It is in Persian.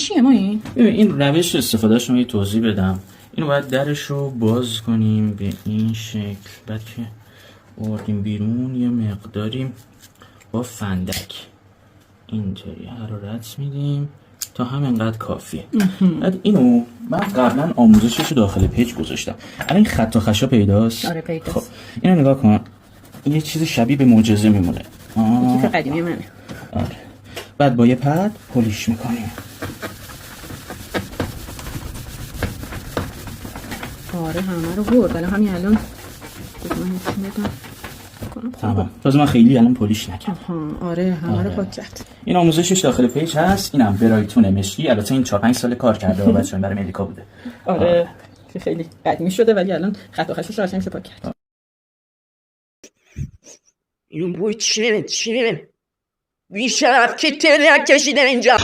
چیه ما این روش استفاده شما یه توضیح بدم. اینو باید درش رو باز کنیم به این شکل، بعد که آوردیم بیرون یه مقداری با فندک اینطوری حرارت میدیم تا همینقدر کافیه. بعد اینو من قبلا آموزشش رو داخل پیج گذاشتم. الان این خط و خشا پیداست؟ آره پیداست. خب اینو نگاه کن، یه چیز شبیه به معجزه میمونه. کیف قدیمی منه. آره. بعد با یه پد پولیش میکنیم. آره همه رو برد. الان همین الان تمام. تازه من خیلی الان پولیش نکردم. آره همه رو پاک کرد. این آموزشش داخل پیج هست. اینم برایتون مشکی. البته این 4-5 سال کار کرده و بچه‌ها برای امریکا بوده. آره خیلی قدیمی شده ولی الان خط و خشش رو قشنگ پاک کرد. اینو بوی چیه بیشرف که تریاک کشیده اینجا.